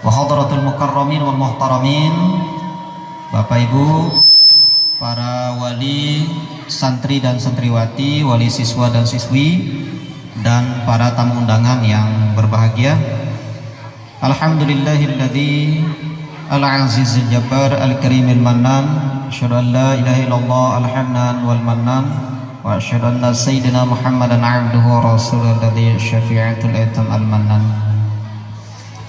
wa hadratul mukarramin wal muhtaramin, Bapak Ibu, para wali, santri dan santriwati, wali siswa dan siswi, dan para tamu undangan yang berbahagia. Alhamdulillahilladzi al-azizil jabbar al-karimil mannan, asyhadu an la ilaha illallah al-hannan wal mannan, wa asyhadu anna sayyidina Muhammadan abduhu wa rasuluhu alladzi syafi'atul aitam al-mannan.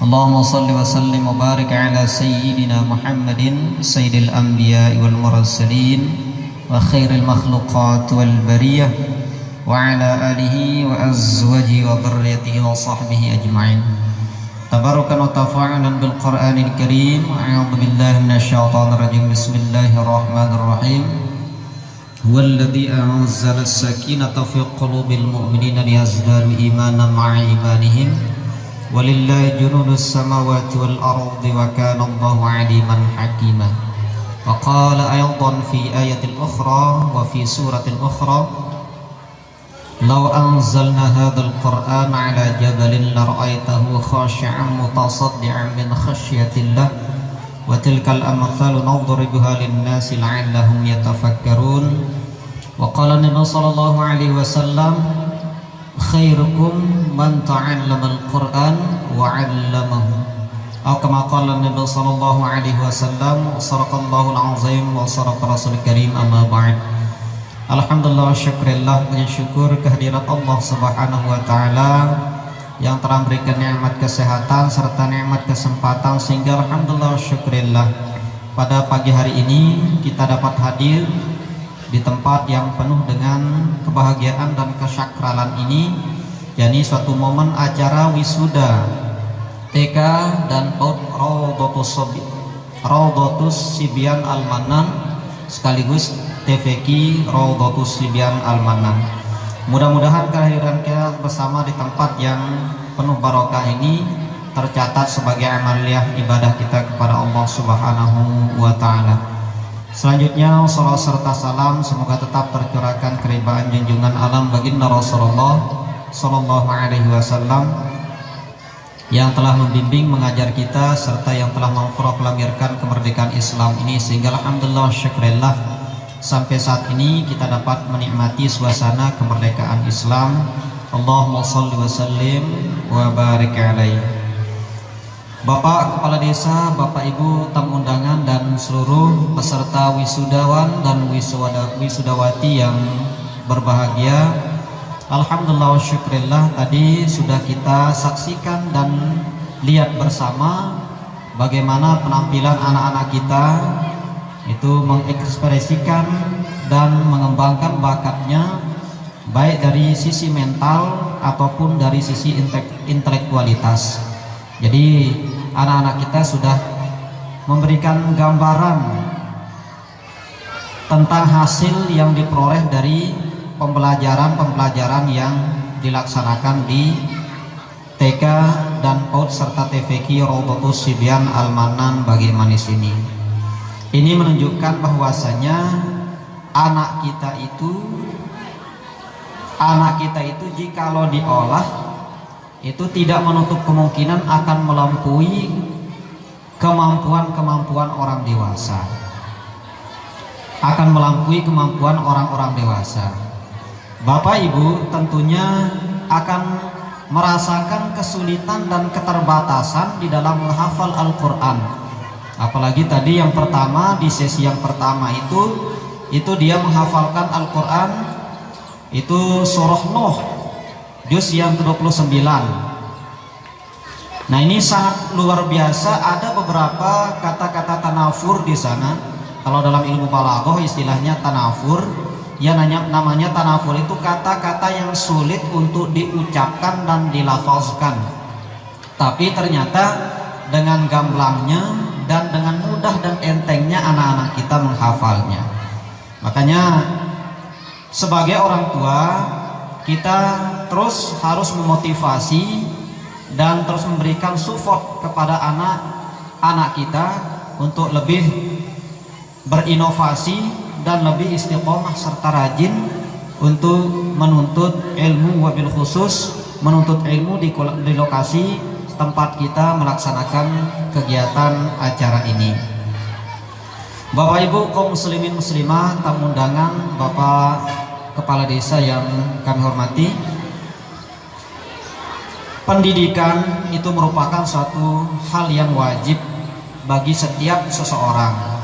Allahumma salli wa sallim wa barik ala sayyidina Muhammadin sayyidil anbiya'i wal mursalin wa khairil makhluqat wal bariyah wa ala alihi wa azwajihi wa dhurriyyatihi wa sahbihi ajma'in. Tabarakan wa tafa'alan bil Qur'anil Karim. A'udzu billahi minasyaitonir rajim. Bismillahirrahmanirrahim. Huwallazi anzala as-sakinata fi qulubil mu'minina liyazdadu imanan ma'a imanihim. Walillahi junudus samawati wal ardi wa kana Allahu 'aliman hakima. Wa qala aydan fi ayatil ukhra wa fi suratil ukhra, law anzalna hadzal qur'ana 'ala jabalin lara'aitahu khashi'an mutasaddi'an min khashyatillah wa tilkal amthalu nadribuha lin-nasi la'allahum yatafakkarun. Wa qala Nabi sallallahu alaihi wasallam, khairukum man ta'allama al-Qur'an wa 'allamahu. Atau kama qala Nabi sallallahu alaihi wasallam, sadaqallahu al-azim wa sadaqa rasul karim, amma ba'd. Alhamdulillah wa syukurillah, punya syukur kehadirat Allah subhanahu wa ta'ala yang telah memberikan nikmat kesehatan serta nikmat kesempatan, sehingga alhamdulillah wa syukurillah pada pagi hari ini kita dapat hadir di tempat yang penuh dengan kebahagiaan dan kesyakralan ini, yakni suatu momen acara wisuda TK dan PAUD Raudhatus Sibyan Al-Mannan sekaligus TVQ Raudhatus Sibyan Al-Mannan. Mudah-mudahan kehadiran kita bersama di tempat yang penuh barokah ini tercatat sebagai amaliyah ibadah kita kepada Allah Subhanahu wa ta'ala. Selanjutnya salawat serta salam semoga tetap tercurahkan keribaan junjungan alam baginda Rasulullah sallallahu alaihi wasallam yang telah membimbing, mengajar kita, serta yang telah memproklamirkan kemerdekaan Islam ini, sehingga alhamdulillah syukurillah sampai saat ini kita dapat menikmati suasana kemerdekaan Islam. Allahumma shalli wa sallim wa barik alaihi. Bapak Kepala Desa, Bapak Ibu tamu undangan, dan seluruh peserta wisudawan dan wisudawati yang berbahagia, alhamdulillah wa syukurillah, tadi sudah kita saksikan dan lihat bersama bagaimana penampilan anak-anak kita itu mengekspresikan dan mengembangkan bakatnya, baik dari sisi mental ataupun dari sisi intelektualitas. Jadi anak-anak kita sudah memberikan gambaran tentang hasil yang diperoleh dari pembelajaran yang dilaksanakan di TK dan PAUD serta TVQ Raudhatus Sibyan Al-Mannan bagi manis ini. Ini menunjukkan bahwasanya anak kita itu jikalau diolah itu tidak menutup kemungkinan akan melampaui kemampuan orang dewasa, akan melampaui kemampuan orang-orang dewasa. Bapak Ibu tentunya akan merasakan kesulitan dan keterbatasan di dalam menghafal Al-Quran. Apalagi tadi yang pertama, di sesi yang pertama itu dia menghafalkan Al-Quran itu surah Nuh juz yang ke-29. Nah, ini sangat luar biasa. Ada beberapa kata-kata tanafur di sana. Kalau dalam ilmu balaghah istilahnya tanafur. Ya, namanya tanafur itu kata-kata yang sulit untuk diucapkan dan dilafazkan, tapi ternyata dengan gamblangnya dan dengan mudah dan entengnya anak-anak kita menghafalnya. Makanya sebagai orang tua kita terus harus memotivasi dan terus memberikan support kepada anak-anak kita untuk lebih berinovasi dan lebih istiqomah serta rajin untuk menuntut ilmu, wabil khusus menuntut ilmu di lokasi tempat kita melaksanakan kegiatan acara ini. Bapak Ibu kaum muslimin muslimah, tamu undangan, Bapak Kepala Desa yang kami hormati, pendidikan itu merupakan suatu hal yang wajib bagi setiap seseorang.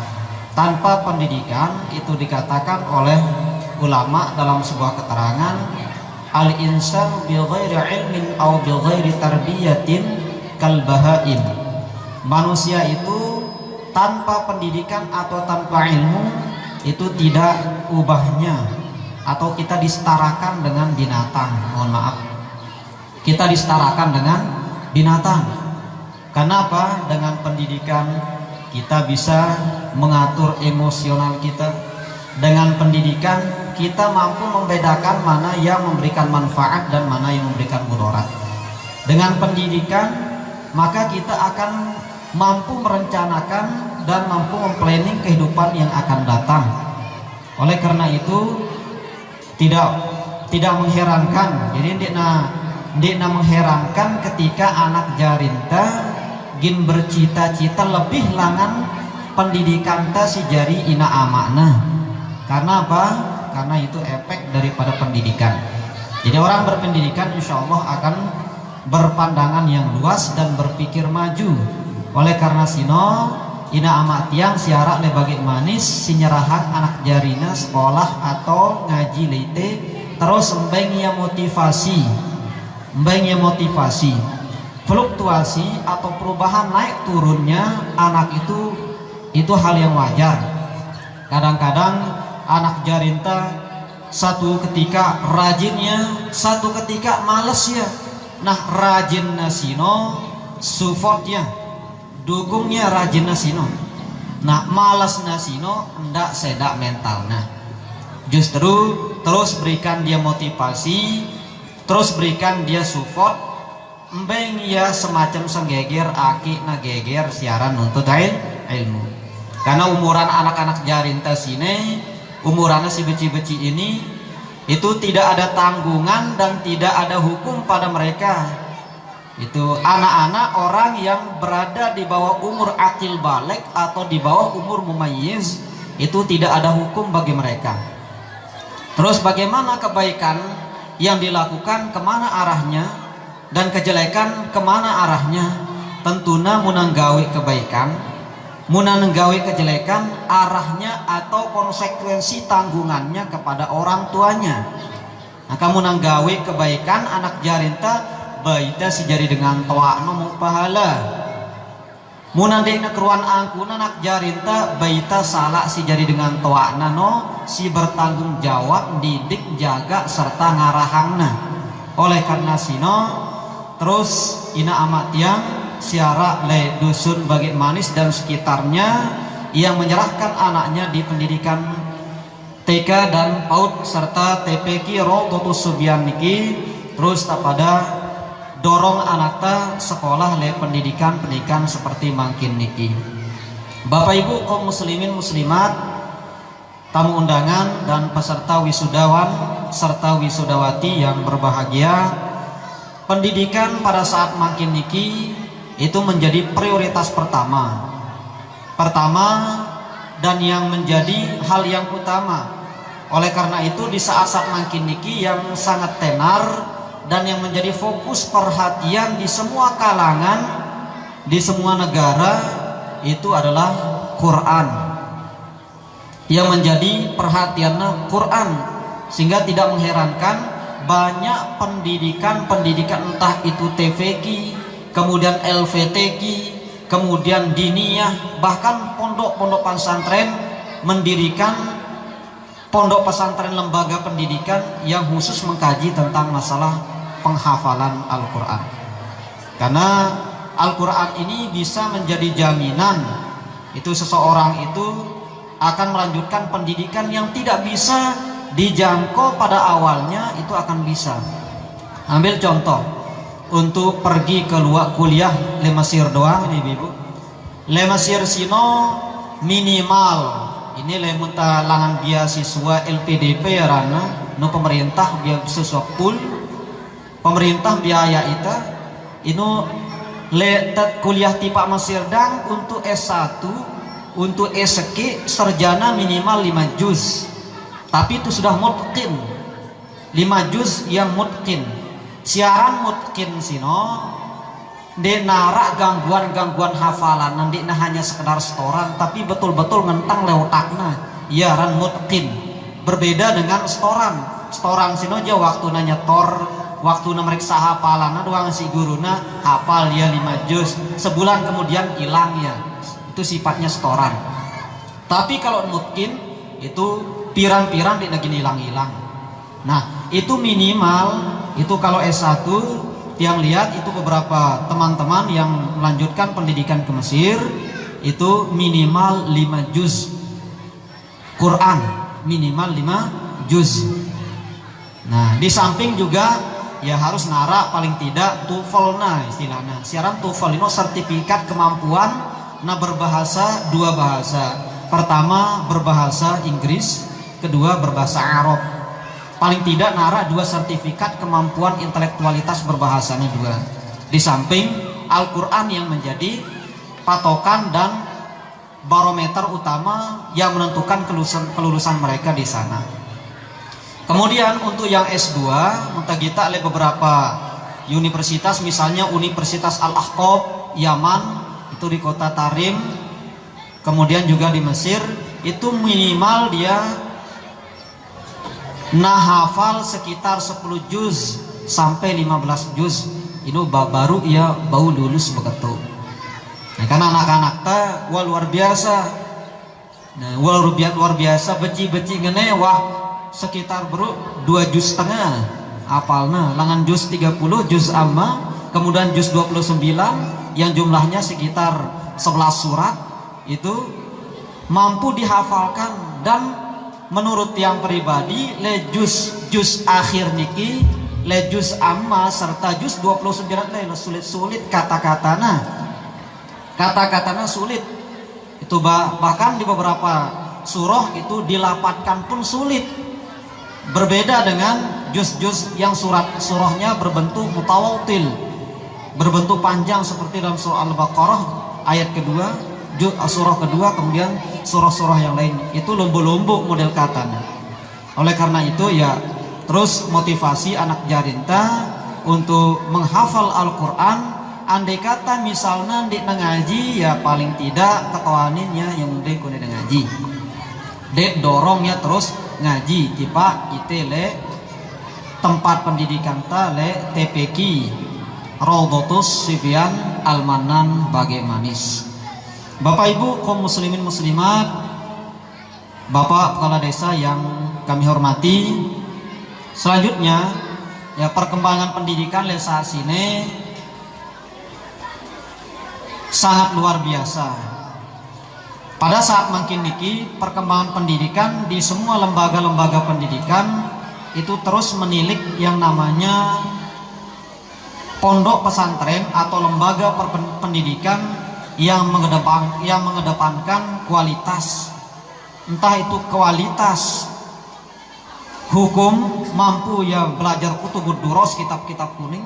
Tanpa pendidikan, itu dikatakan oleh ulama dalam sebuah keterangan, al-insan bi ghairi ilmin aw bi ghairi tarbiyatin kal bahaim. Manusia itu tanpa pendidikan atau tanpa ilmu itu tidak ubahnya, atau kita disetarakan dengan binatang. Mohon maaf, kita disetarakan dengan binatang. Kenapa? Dengan pendidikan kita bisa mengatur emosional kita. Dengan pendidikan kita mampu membedakan mana yang memberikan manfaat dan mana yang memberikan mudarat. Dengan pendidikan maka kita akan mampu merencanakan dan mampu memplanning kehidupan yang akan datang. Oleh karena itu tidak mengherankan, jadi tidak mengherankan ketika anak jarinta gin bercita-cita lebih langan pendidikan ta si jari ina amakna. Karena apa? Karena itu efek daripada pendidikan. Jadi orang berpendidikan insya Allah akan berpandangan yang luas dan berpikir maju. Oleh karena sino ina amak tiang siarak le bagi manis sinyerahan anak jarina sekolah atau ngaji leite terus mbengnya motivasi fluktuasi atau perubahan naik turunnya anak itu hal yang wajar. Kadang-kadang anak jarinta satu ketika rajinnya, satu ketika malesnya. Nah, rajin nasino supportnya, dukungnya rajin nasino. Nah, malas nasino ndak sedak mental. Nah, justru terus berikan dia motivasi, terus berikan dia support. Mbeng ya semacam senggeger aki na geger siaran untuk ilmu. Karena umuran anak-anak jarinta sini, umurannya si beci-beci ini itu tidak ada tanggungan dan tidak ada hukum pada mereka. Itu anak-anak orang yang berada di bawah umur akil balik atau di bawah umur mumayyiz, itu tidak ada hukum bagi mereka. Terus bagaimana kebaikan yang dilakukan, kemana arahnya, dan kejelekan kemana arahnya? Tentunya munanggawi kebaikan, munanggawi kejelekan, arahnya atau konsekuensi tanggungannya kepada orang tuanya. Maka munanggawi kebaikan anak jarinta baita si jari dengan toakno mau pahala. Munandekna keruan angkuna anak jarinta baita salah si jari dengan toakna no si bertanggung jawab didik jaga serta ngarahangna. Oleh karena sino terus ina amat yang siara le dusun bagi manis dan sekitarnya yang menyerahkan anaknya di pendidikan TK dan PAUD serta TPQ Rototus Subian niki, terus tak pada dorong anak ta sekolah le pendidikan seperti makin niki. Bapak Ibu kaum muslimin muslimat, tamu undangan dan peserta wisudawan serta wisudawati yang berbahagia, pendidikan pada saat makin niki itu menjadi prioritas pertama dan yang menjadi hal yang utama. Oleh karena itu di saat-saat makin niki yang sangat tenar dan yang menjadi fokus perhatian di semua kalangan, di semua negara, itu adalah Quran. Yang menjadi perhatiannya Quran, sehingga tidak mengherankan banyak pendidikan entah itu TVQ, kemudian LVTQ, kemudian diniyah, bahkan pondok-pondok pesantren mendirikan pondok pesantren lembaga pendidikan yang khusus mengkaji tentang masalah penghafalan Al-Quran. Karena Al-Quran ini bisa menjadi jaminan itu seseorang itu akan melanjutkan pendidikan yang tidak bisa dijangkau pada awalnya, itu akan bisa. Ambil contoh untuk pergi keluar kuliah le Mesir doang nih Ibu. Le Mesir sino minimal ini le muta langan beasiswa LPDP ya rana no pemerintah beasiswa full pemerintah biaya itu kuliah tipa Mesir dang untuk S1, untuk S2 sarjana minimal 5 juz. Tapi itu sudah mutqin. 5 juz yang mutqin. Siaran mutqin sino de nara gangguan hafalan nanti nah hanya sekedar setoran tapi betul-betul ngentang leotakna yaran mutqin. Berbeda dengan setoran sino aja waktu nanya tor, waktu meriksa hafalan doang si guruna hafal ya 5 juz, sebulan kemudian hilang ya, itu sifatnya setoran. Tapi kalau mutqin itu pirang-pirang tidak hilang-hilang. Nah itu minimal, itu kalau S1 yang lihat itu beberapa teman-teman yang melanjutkan pendidikan ke Mesir itu minimal 5 juz Quran, minimal 5 juz. Nah di samping juga ya harus nara paling tidak TOEFL, nah istilahnya siaran TOEFL itu sertifikat kemampuan berbahasa 2 bahasa. Pertama berbahasa Inggris, kedua berbahasa Arab. Paling tidak nara 2 sertifikat kemampuan intelektualitas berbahasanya 2. Di samping Al-Quran yang menjadi patokan dan barometer utama yang menentukan kelulusan mereka di sana. Kemudian untuk yang S2 kita oleh beberapa universitas, misalnya Universitas Al-Ahqaf Yaman itu di kota Tarim, kemudian juga di Mesir, itu minimal dia hafal sekitar 10 juz sampai 15 juz. Ini baru ia bau lulus begitu. Nah, karena anak-anak wah luar biasa. Nah, luar biasa beci ngene wah sekitar bro 2 juz setengah apalna, langan juz 30 juz amma, kemudian juz 29 yang jumlahnya sekitar 11 surat itu mampu dihafalkan. Dan menurut yang pribadi le juz akhir niki, le juz amma serta juz 29 le sulit kata-katana sulit. Itu bahkan di beberapa surah itu dilapatkan pun sulit. Berbeda dengan juz-juz yang surahnya berbentuk mutawatil, berbentuk panjang seperti dalam surah Al-Baqarah ayat kedua, surah kedua, kemudian surah-surah yang lain itu lombo-lombo model katanya. Oleh karena itu ya terus motivasi anak jarinta untuk menghafal Al-Quran. Andai kata misalnya di ngaji ya paling tidak ketawaninnya yang penting kudu ngaji. Dek dorongnya terus ngaji tipa itele tempat pendidikan le TPQ Raudhatus Sibyan Al-Manan Bagemanis. Bapak Ibu kaum muslimin muslimat, Bapak Kepala Desa yang kami hormati, selanjutnya ya perkembangan pendidikan saat sini sangat luar biasa. Pada saat makin niki perkembangan pendidikan di semua lembaga-lembaga pendidikan itu terus menilik yang namanya pondok pesantren atau lembaga pendidikan yang mengedepankan kualitas, entah itu kualitas hukum, mampu ya belajar kutubud duros, kitab-kitab kuning,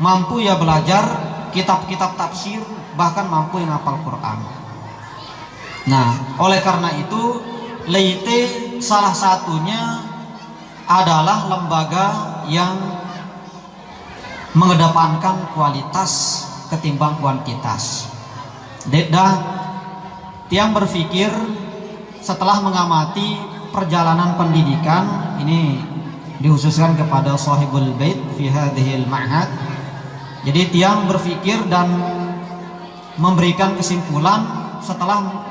mampu ya belajar kitab-kitab tafsir, bahkan mampu yang hafal Quran. Nah, oleh karena itu LIT salah satunya adalah lembaga yang mengedepankan kualitas ketimbang kuantitas. Dedah tiang berpikir setelah mengamati perjalanan pendidikan ini dikhususkan kepada sahibul bait fi hadhil ma'had. Jadi tiang berpikir dan memberikan kesimpulan setelah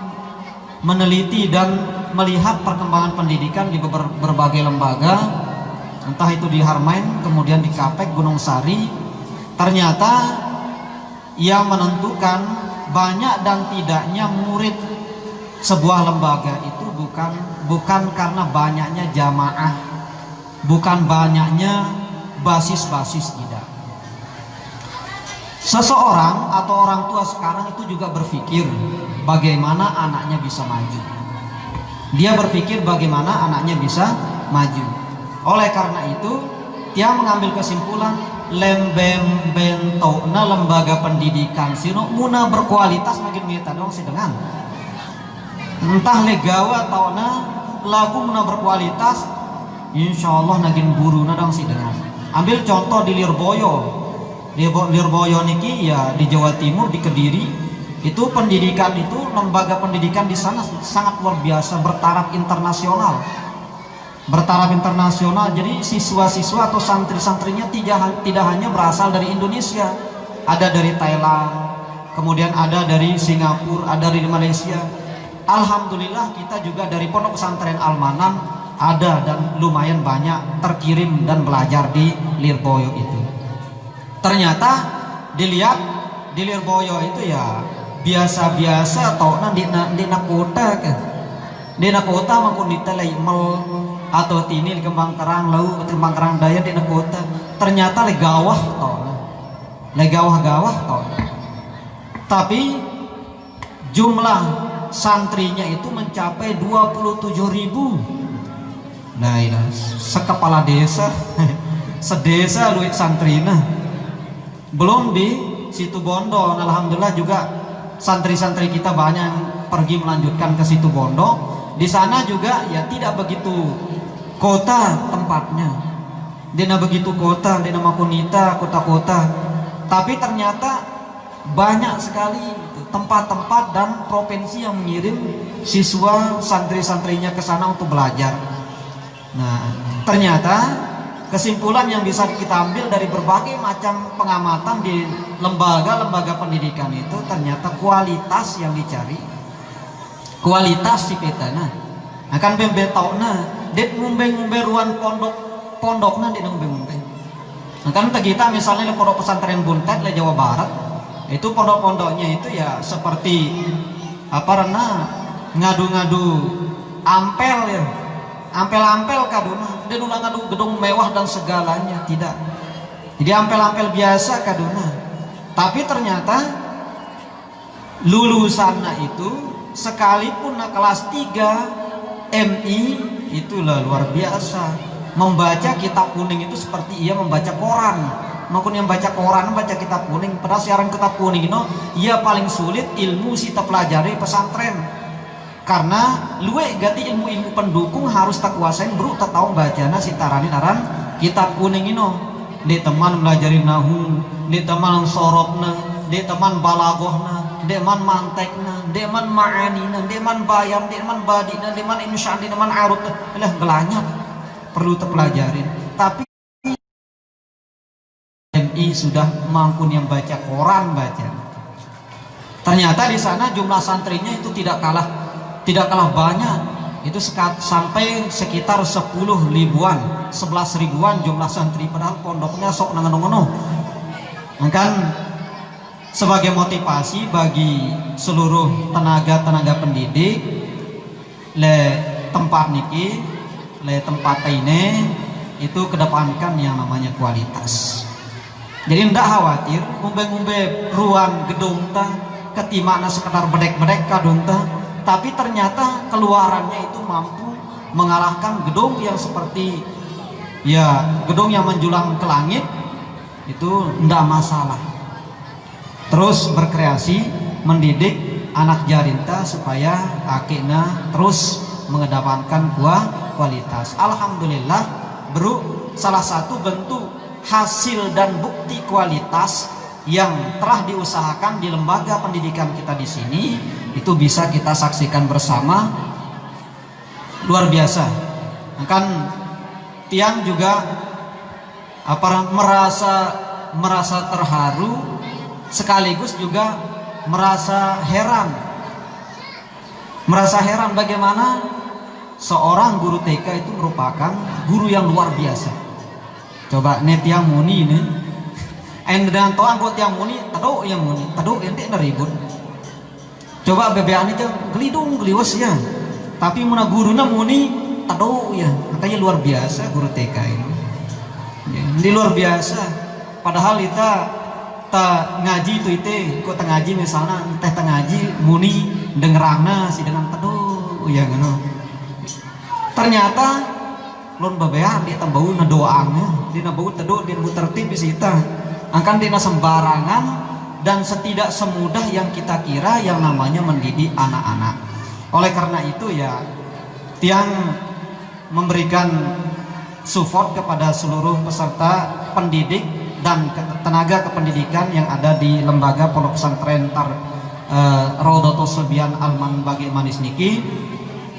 meneliti dan melihat perkembangan pendidikan di berbagai lembaga, entah itu di Harmain, kemudian di Kapek, Gunung Sari. Ternyata yang menentukan banyak dan tidaknya murid sebuah lembaga itu bukan karena banyaknya jamaah, bukan banyaknya basis-basis, tidak. Seseorang atau orang tua sekarang itu juga berpikir bagaimana anaknya bisa maju. Dia berpikir bagaimana anaknya bisa maju. Oleh karena itu, dia mengambil kesimpulan lembem bentuk na lembaga pendidikan sino muna berkualitas makin mita dong sih dengan entah legawa atau na lagu muna berkualitas insyaallah nagin buru na dong sih dengan. Ambil contoh di Lirboyo niki ya di Jawa Timur di Kediri itu pendidikan itu lembaga pendidikan di sana sangat luar biasa bertaraf internasional. Jadi siswa-siswa atau santri-santrinya tidak hanya berasal dari Indonesia, ada dari Thailand, kemudian ada dari Singapura, ada dari Malaysia. Alhamdulillah kita juga dari Pondok Pesantren Al-Manan ada dan lumayan banyak terkirim dan belajar di Lirboyo itu. Ternyata dilihat di Lirboyo itu ya biasa-biasa atau di kota kan. Di kota maupun di Telaimal atau tinil Kembang Terang lau Kembang Terang Daya di kota ternyata legawah tau. Tapi jumlah santrinya itu mencapai 27.000. Nah ini sekepala desa sedesa luit santrina. Belum di Situ Bondo, alhamdulillah juga santri-santri kita banyak yang pergi melanjutkan ke Situ Bondo. Di sana juga ya tidak begitu kota tempatnya, dina begitu kota, dina makunita kota-kota, tapi ternyata banyak sekali tempat-tempat dan provinsi yang mengirim siswa santri-santrinya ke sana untuk belajar. Nah, ternyata kesimpulan yang bisa kita ambil dari berbagai macam pengamatan di lembaga-lembaga pendidikan itu ternyata kualitas yang dicari, kualitas si petana akan bembetauna det ngumbe-ngumbe ruan pondokna di ngumbe-ngumbe. Kan kita misalnya di Pondok Pesantren Buntet di Jawa Barat itu pondok-pondoknya itu ya seperti ngadu-ngadu ampel ya, ampel-ampel kaduna dan ulah ngadu gedung mewah dan segalanya, tidak. Jadi ampel-ampel biasa kaduna, tapi ternyata lulusannya itu sekalipun kelas 3 MI itulah luar biasa. Membaca kitab kuning itu seperti ia membaca koran. Maupun yang baca koran baca kitab kuning, padahal siaran kitab kuning itu ia paling sulit ilmu kita pelajari pesantren. Karena luwe ganti ilmu-ilmu pendukung harus tak kuasain bro tak tahu bacana si taranin aran kitab kuning ini. Di teman melajari nahu, di teman sorobna, di teman balagohna, di teman mantekna, di teman ma'anina, di teman bayam, di teman badina, di teman insya'an, di teman arut. Lah gelanyap perlu terpelajarin. Tapi MI sudah mampu yang baca koran baca. Ternyata di sana jumlah santrinya itu tidak kalah banyak. Itu sampai sekitar 10 ribuan, 11 ribuan jumlah santri, padahal pondoknya sok nangono. Kan sebagai motivasi bagi seluruh tenaga pendidik le tempat niki le tempat ini itu kedepankan yang namanya kualitas. Jadi tidak khawatir ngumbe-ngumbe ruang gedung ta ketimana sekedar bedek-bedek kadung ta, tapi ternyata keluarannya itu mampu mengalahkan gedung yang seperti ya gedung yang menjulang ke langit itu tidak masalah. Terus berkreasi mendidik anak jarinta supaya akhirnya terus mengedepankan kualitas. Alhamdulillah bro, salah satu bentuk hasil dan bukti kualitas yang telah diusahakan di lembaga pendidikan kita di sini itu bisa kita saksikan bersama, luar biasa. Kan tiang juga merasa terharu sekaligus juga merasa heran bagaimana seorang guru TK itu merupakan guru yang luar biasa. Coba net yang muni ini dan toh angkot yang muni taduk yang ente ribut. Coba bebean itu gelidung geliwas ya, tapi muna guruna muni taduk ya, makanya luar biasa guru TK ini. Ini luar biasa. Padahal kita ngaji itu kok ngaji misalnya teh ngaji muni dengerangna si dengan taduk ya ngono. Ternyata lon babea di tambau na doanya di nabau teduh di nabau tertib di sita angkan dina sembarangan dan setidak semudah yang kita kira yang namanya mendidik anak-anak. Oleh karena itu ya tiang memberikan support kepada seluruh peserta pendidik dan tenaga kependidikan yang ada di lembaga pondok pesantren Raudhatus Subyan Alman Bagi Manis niki.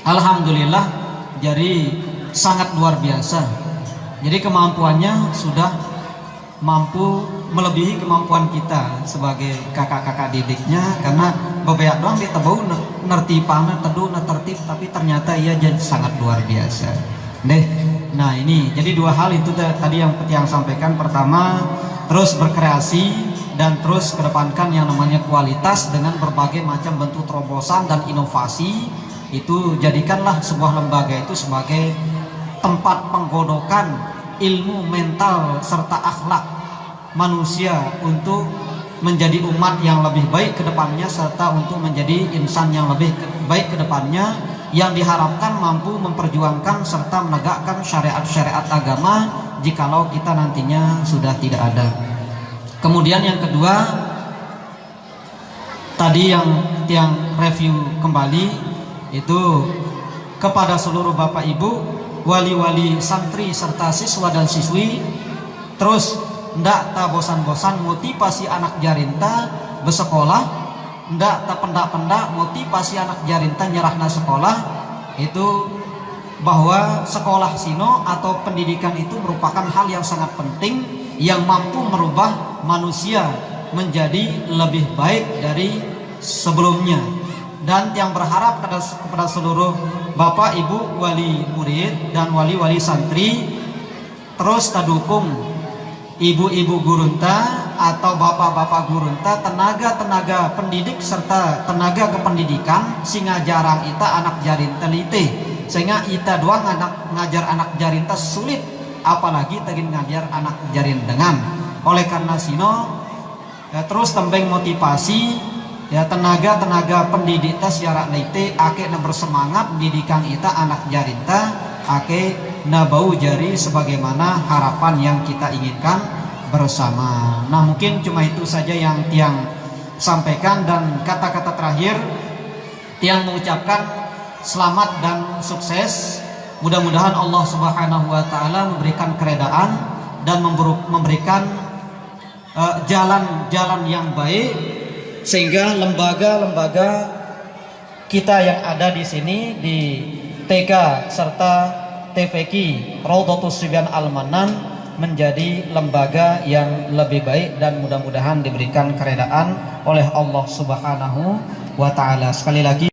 Alhamdulillah jadi sangat luar biasa. Jadi kemampuannya sudah mampu melebihi kemampuan kita sebagai kakak-kakak didiknya, karena bebeak doang dia tebau nertipana teduh tertib, tapi ternyata ia jadi sangat luar biasa deh. Nah ini jadi dua hal itu tadi yang sampaikan. Pertama, terus berkreasi dan terus kedepankan yang namanya kualitas dengan berbagai macam bentuk terobosan dan inovasi. Itu jadikanlah sebuah lembaga itu sebagai tempat penggodokan ilmu mental serta akhlak manusia untuk menjadi umat yang lebih baik ke depannya, serta untuk menjadi insan yang lebih baik ke depannya, yang diharapkan mampu memperjuangkan serta menegakkan syariat-syariat agama jikalau kita nantinya sudah tidak ada. Kemudian yang kedua, tadi yang review kembali itu kepada seluruh Bapak Ibu, wali-wali santri serta siswa dan siswi, terus ndak tak bosan-bosan motivasi anak jarinta bersekolah, ndak tak pendak-pendak motivasi anak jarinta nyerahna sekolah. Itu bahwa sekolah sino atau pendidikan itu merupakan hal yang sangat penting yang mampu merubah manusia menjadi lebih baik dari sebelumnya. Dan yang berharap kepada seluruh Bapak Ibu wali murid dan wali-wali santri, terus tadukung ibu-ibu gurunta atau bapak-bapak gurunta, tenaga-tenaga pendidik serta tenaga kependidikan singa jarang ita anak jarinta lite, sehingga ita doang ngajar anak jarinta sulit, apalagi tagin ngajar anak jarin dengan. Oleh karena sino ya, terus tembeng motivasi ya tenaga-tenaga pendidik ta secara lite ake na bersemangat pendidikan ita anak jarinta ake na bau jari sebagaimana harapan yang kita inginkan bersama. Nah mungkin cuma itu saja yang tiang sampaikan, dan kata-kata terakhir tiang mengucapkan selamat dan sukses. Mudah-mudahan Allah Subhanahu wa taala memberikan keredaan dan memberikan jalan-jalan yang baik, sehingga lembaga-lembaga kita yang ada di sini di TK serta TVQ Raudhatus Subyan Al-Mannan menjadi lembaga yang lebih baik, dan mudah-mudahan diberikan keredaan oleh Allah Subhanahu wa taala. Sekali lagi